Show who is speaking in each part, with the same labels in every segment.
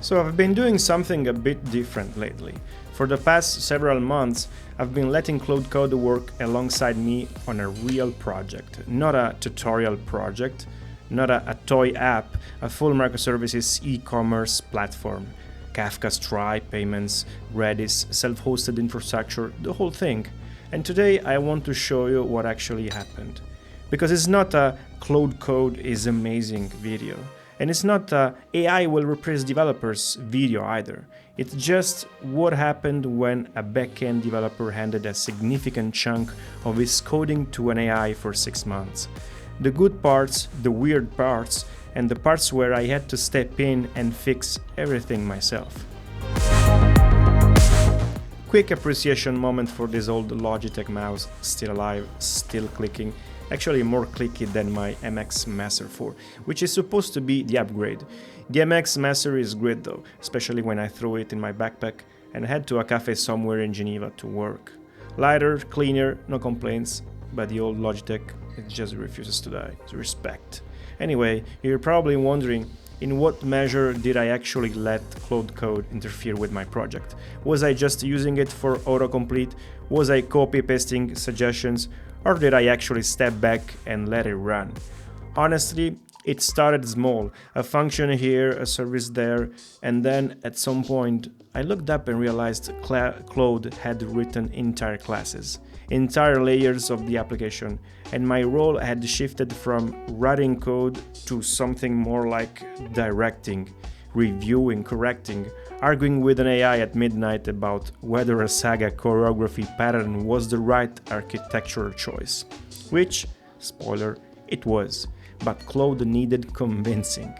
Speaker 1: So I've been doing something a bit different lately. For the past several months, I've been letting Claude Code work alongside me on a real project, not a tutorial project, not a toy app, a full microservices e-commerce platform. Kafka, Stripe, payments, Redis, self-hosted infrastructure, the whole thing. And today I want to show you what actually happened. Because it's not a Claude Code is amazing video. And it's not a AI will replace developers video either. It's just what happened when a backend developer handed a significant chunk of his coding to an AI for 6 months. The good parts, the weird parts, and the parts where I had to step in and fix everything myself. Quick appreciation moment for this old Logitech mouse, still alive, still clicking, actually more clicky than my MX Master 4, which is supposed to be the upgrade. The MX Master is great though, especially when I throw it in my backpack and head to a cafe somewhere in Geneva to work. Lighter, cleaner, no complaints, but the old Logitech, it just refuses to die. Respect. Anyway, you're probably wondering, in what measure did I actually let Claude Code interfere with my project? Was I just using it for autocomplete? Was I copy-pasting suggestions? Or did I actually step back and let it run? Honestly, it started small, a function here, a service there, and then at some point I looked up and realized Claude had written entire classes, entire layers of the application, and my role had shifted from writing code to something more like directing, reviewing, correcting, arguing with an AI at midnight about whether a saga choreography pattern was the right architectural choice. Which, spoiler, it was, but Claude needed convincing.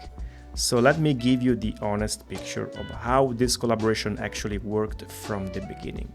Speaker 1: So let me give you the honest picture of how this collaboration actually worked from the beginning.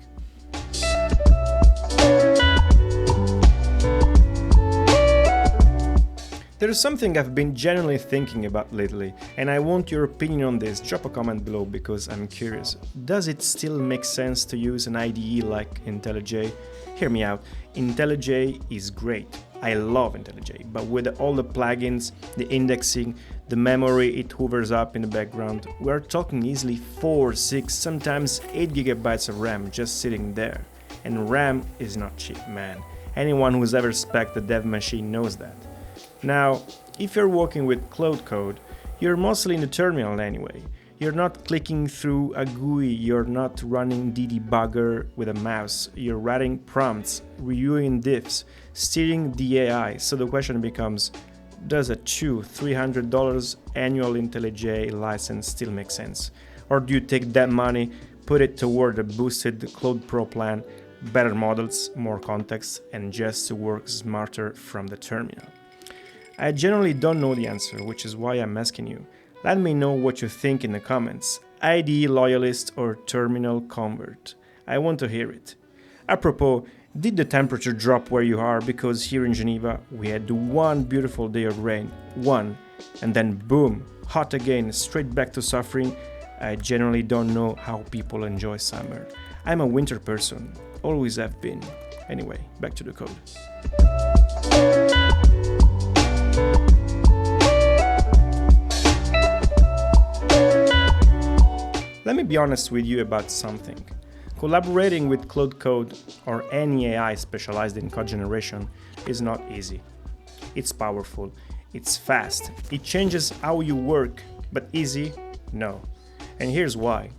Speaker 1: There's something I've been genuinely thinking about lately, and I want your opinion on this. Drop a comment below because I'm curious. Does it still make sense to use an IDE like IntelliJ? Hear me out, IntelliJ is great. I love IntelliJ, but with all the plugins, the indexing, the memory it hovers up in the background, we're talking easily 4, 6, sometimes 8 gigabytes of RAM just sitting there. And RAM is not cheap, man. Anyone who's ever spec'd a dev machine knows that. Now, if you're working with Claude Code, you're mostly in the terminal anyway. You're not clicking through a GUI, you're not running the debugger with a mouse, you're writing prompts, reviewing diffs, steering the AI. So the question becomes, does a $200-300 annual IntelliJ license still make sense? Or do you take that money, put it toward a boosted Claude Pro plan, better models, more context, and just to work smarter from the terminal? I generally don't know the answer, which is why I'm asking you. Let me know what you think in the comments. IDE loyalist or terminal convert? I want to hear it. Apropos, did the temperature drop where you are? Because here in Geneva we had one beautiful day of rain, one, and then boom, hot again, straight back to suffering. I generally don't know how people enjoy summer. I'm a winter person, always have been. Anyway, back to the code. Let me be honest with you about something. Collaborating with Claude Code or any AI specialized in code generation is not easy. It's powerful, it's fast, it changes how you work, but easy? No. And here's why.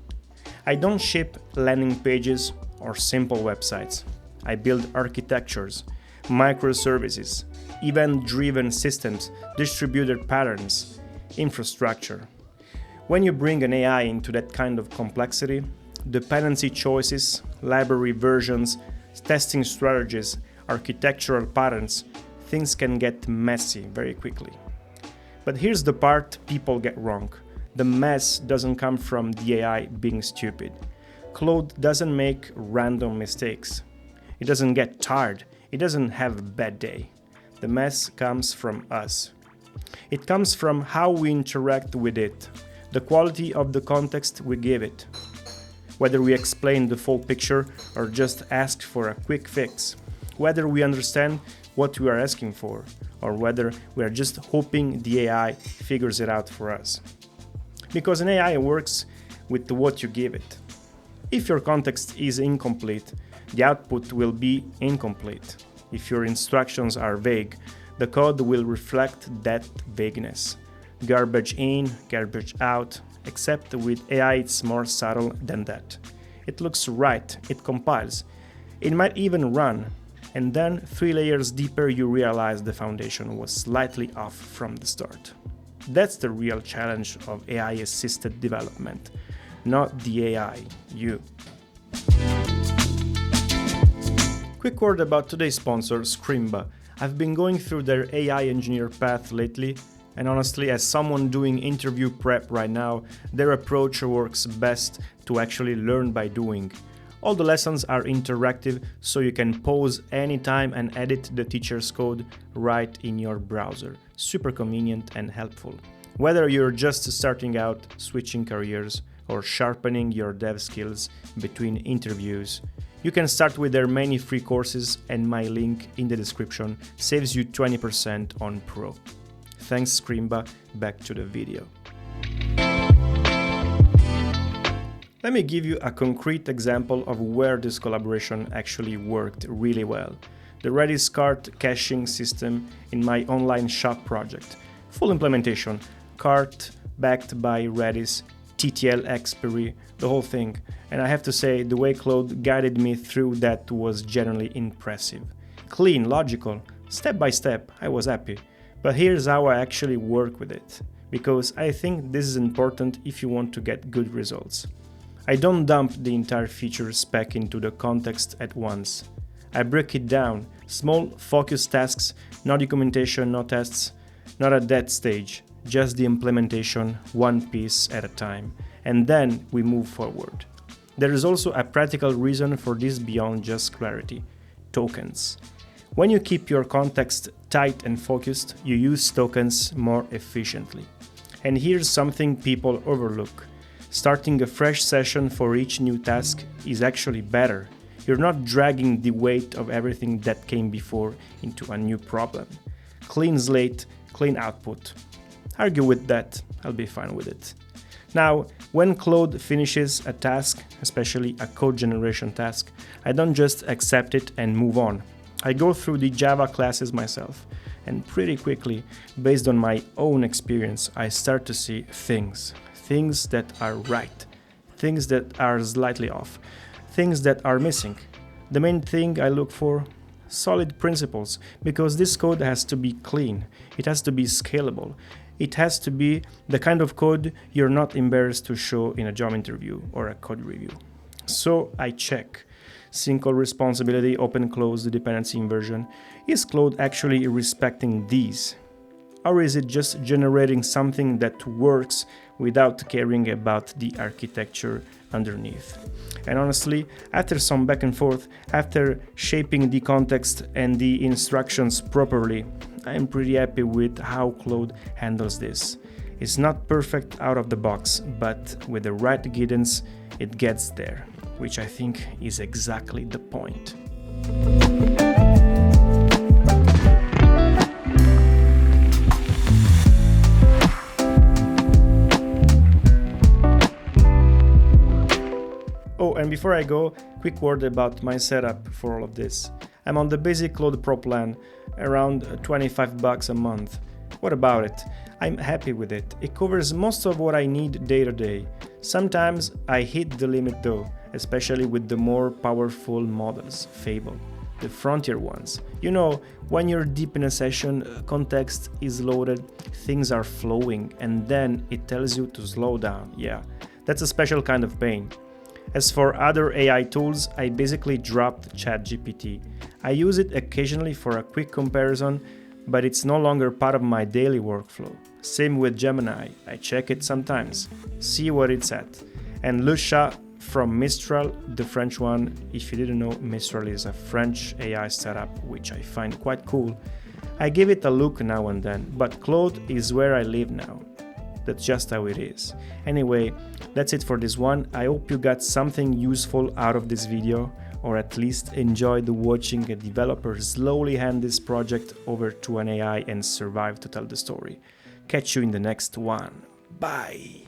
Speaker 1: I don't ship landing pages or simple websites. I build architectures, microservices, event-driven systems, distributed patterns, infrastructure. When you bring an AI into that kind of complexity, dependency choices, library versions, testing strategies, architectural patterns, things can get messy very quickly. But here's the part people get wrong. The mess doesn't come from the AI being stupid. Claude doesn't make random mistakes. It doesn't get tired. It doesn't have a bad day. The mess comes from us. It comes from how we interact with it, the quality of the context we give it, whether we explain the full picture or just ask for a quick fix, whether we understand what we are asking for, or whether we are just hoping the AI figures it out for us. Because an AI works with what you give it. If your context is incomplete, the output will be incomplete. If your instructions are vague, the code will reflect that vagueness. Garbage in, garbage out, except with AI it's more subtle than that. It looks right, it compiles, it might even run, and then 3 layers deeper you realize the foundation was slightly off from the start. That's the real challenge of AI-assisted development, not the AI, you. Quick word about today's sponsor, Scrimba. I've been going through their AI Engineer Path lately, and honestly, as someone doing interview prep right now, their approach works best to actually learn by doing. All the lessons are interactive, so you can pause anytime and edit the teacher's code right in your browser. Super convenient and helpful. Whether you're just starting out, switching careers, or sharpening your dev skills between interviews, you can start with their many free courses, and my link in the description saves you 20% on Pro. Thanks Scrimba, back to the video. Let me give you a concrete example of where this collaboration actually worked really well. The Redis cart caching system in my online shop project. Full implementation, cart backed by Redis, TTL expiry, the whole thing. And I have to say, the way Claude guided me through that was generally impressive. Clean, logical, step by step, I was happy. But here's how I actually work with it, because I think this is important if you want to get good results. I don't dump the entire feature spec into the context at once. I break it down, small focused tasks, no documentation, no tests, not at that stage, just the implementation, one piece at a time, and then we move forward. There is also a practical reason for this beyond just clarity: tokens. When you keep your context tight and focused, you use tokens more efficiently. And here's something people overlook. Starting a fresh session for each new task is actually better. You're not dragging the weight of everything that came before into a new problem. Clean slate, clean output. Argue with that, I'll be fine with it. Now, when Claude finishes a task, especially a code generation task, I don't just accept it and move on. I go through the Java classes myself, and pretty quickly, based on my own experience, I start to see things that are right, things that are slightly off, things that are missing. The main thing I look for: solid principles, because this code has to be clean, it has to be scalable, it has to be the kind of code you're not embarrassed to show in a job interview or a code review. So I check. Single responsibility, open close, the dependency inversion. Is Claude actually respecting these? Or is it just generating something that works without caring about the architecture underneath? And honestly, after some back and forth, after shaping the context and the instructions properly, I am pretty happy with how Claude handles this. It's not perfect out of the box, but with the right guidance, it gets there, which I think is exactly the point. Oh, and before I go, quick word about my setup for all of this. I'm on the basic Claude Pro plan, around $25 a month. What about it? I'm happy with it. It covers most of what I need day to day. Sometimes I hit the limit though, especially with the more powerful models, Fable, the frontier ones. You know, when you're deep in a session, context is loaded, things are flowing, and then it tells you to slow down. Yeah, that's a special kind of pain. As for other AI tools, I basically dropped ChatGPT. I use it occasionally for a quick comparison, but it's no longer part of my daily workflow. Same with Gemini, I check it sometimes, see what it's at. And Lucia from Mistral, the French one. If you didn't know, Mistral is a French AI startup, which I find quite cool. I give it a look now and then, but Claude is where I live now. That's just how it is. Anyway, that's it for this one. I hope you got something useful out of this video, or at least enjoyed watching a developer slowly hand this project over to an AI and survive to tell the story. Catch you in the next one. Bye!